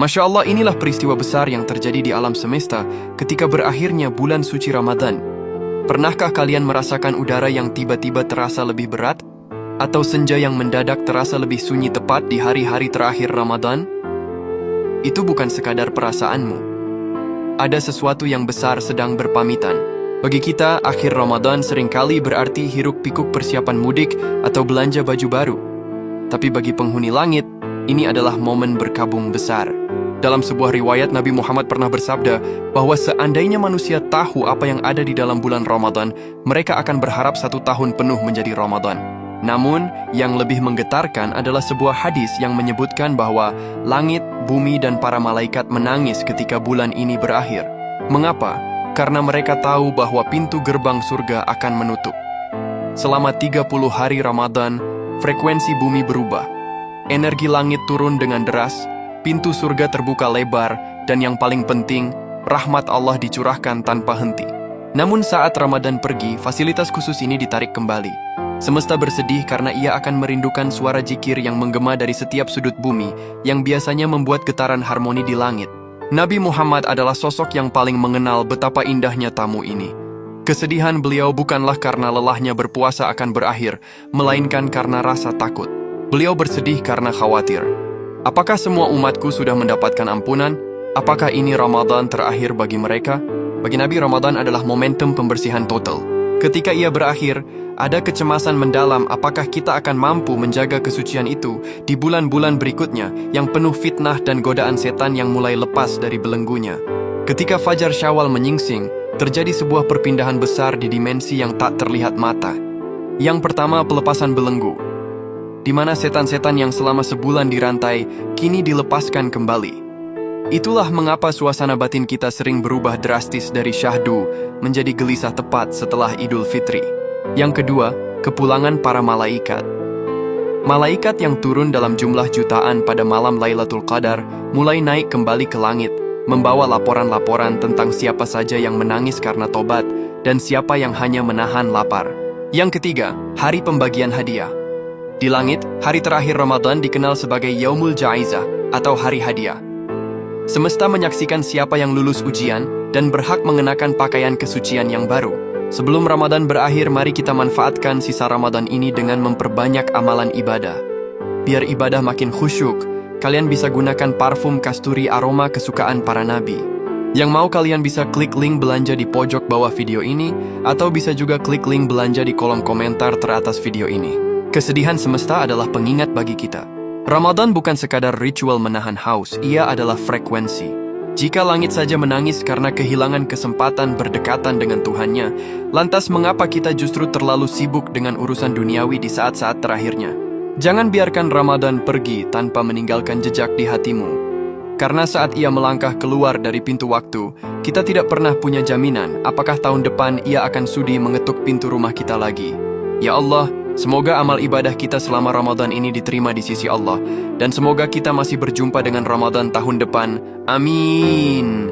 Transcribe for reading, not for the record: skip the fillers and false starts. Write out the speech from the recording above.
Masya Allah, inilah peristiwa besar yang terjadi di alam semesta ketika berakhirnya bulan suci Ramadan. Pernahkah kalian merasakan udara yang tiba-tiba terasa lebih berat? Atau senja yang mendadak terasa lebih sunyi tepat di hari-hari terakhir Ramadan? Itu bukan sekadar perasaanmu. Ada sesuatu yang besar sedang berpamitan. Bagi kita, akhir Ramadan seringkali berarti hiruk-pikuk persiapan mudik atau belanja baju baru. Tapi bagi penghuni langit, ini adalah momen berkabung besar. Dalam sebuah riwayat, Nabi Muhammad pernah bersabda bahwa seandainya manusia tahu apa yang ada di dalam bulan Ramadan, mereka akan berharap 1 tahun penuh menjadi Ramadan. Namun, yang lebih menggetarkan adalah sebuah hadis yang menyebutkan bahwa langit, bumi, dan para malaikat menangis ketika bulan ini berakhir. Mengapa? Karena mereka tahu bahwa pintu gerbang surga akan menutup. Selama 30 hari Ramadan, frekuensi bumi berubah. Energi langit turun dengan deras, pintu surga terbuka lebar, dan yang paling penting, rahmat Allah dicurahkan tanpa henti. Namun saat Ramadan pergi, fasilitas khusus ini ditarik kembali. Semesta bersedih karena ia akan merindukan suara zikir yang menggema dari setiap sudut bumi, yang biasanya membuat getaran harmoni di langit. Nabi Muhammad adalah sosok yang paling mengenal betapa indahnya tamu ini. Kesedihan beliau bukanlah karena lelahnya berpuasa akan berakhir, melainkan karena rasa takut. Beliau bersedih karena khawatir. Apakah semua umatku sudah mendapatkan ampunan? Apakah ini Ramadan terakhir bagi mereka? Bagi Nabi, Ramadan adalah momentum pembersihan total. Ketika ia berakhir, ada kecemasan mendalam apakah kita akan mampu menjaga kesucian itu di bulan-bulan berikutnya yang penuh fitnah dan godaan setan yang mulai lepas dari belenggunya. Ketika Fajar Syawal menyingsing, terjadi sebuah perpindahan besar di dimensi yang tak terlihat mata. Yang pertama, pelepasan belenggu, di mana setan-setan yang selama sebulan dirantai, kini dilepaskan kembali. Itulah mengapa suasana batin kita sering berubah drastis dari syahdu menjadi gelisah tepat setelah Idul Fitri. Yang kedua, kepulangan para malaikat. Malaikat yang turun dalam jumlah jutaan pada malam Lailatul Qadar mulai naik kembali ke langit, membawa laporan-laporan tentang siapa saja yang menangis karena tobat dan siapa yang hanya menahan lapar. Yang ketiga, hari pembagian hadiah. Di langit, hari terakhir Ramadan dikenal sebagai Yaumul Jaizah atau hari hadiah. Semesta menyaksikan siapa yang lulus ujian dan berhak mengenakan pakaian kesucian yang baru. Sebelum Ramadan berakhir, mari kita manfaatkan sisa Ramadan ini dengan memperbanyak amalan ibadah. Biar ibadah makin khusyuk, kalian bisa gunakan parfum kasturi aroma kesukaan para nabi. Yang mau kalian bisa klik link belanja di pojok bawah video ini, atau bisa juga klik link belanja di kolom komentar teratas video ini. Kesedihan semesta adalah pengingat bagi kita. Ramadan bukan sekadar ritual menahan haus, ia adalah frekuensi. Jika langit saja menangis karena kehilangan kesempatan berdekatan dengan Tuhannya, lantas mengapa kita justru terlalu sibuk dengan urusan duniawi di saat-saat terakhirnya? Jangan biarkan Ramadan pergi tanpa meninggalkan jejak di hatimu. Karena saat ia melangkah keluar dari pintu waktu, kita tidak pernah punya jaminan apakah tahun depan ia akan sudi mengetuk pintu rumah kita lagi. Ya Allah, semoga amal ibadah kita selama Ramadan ini diterima di sisi Allah, dan semoga kita masih berjumpa dengan Ramadan tahun depan. Amin.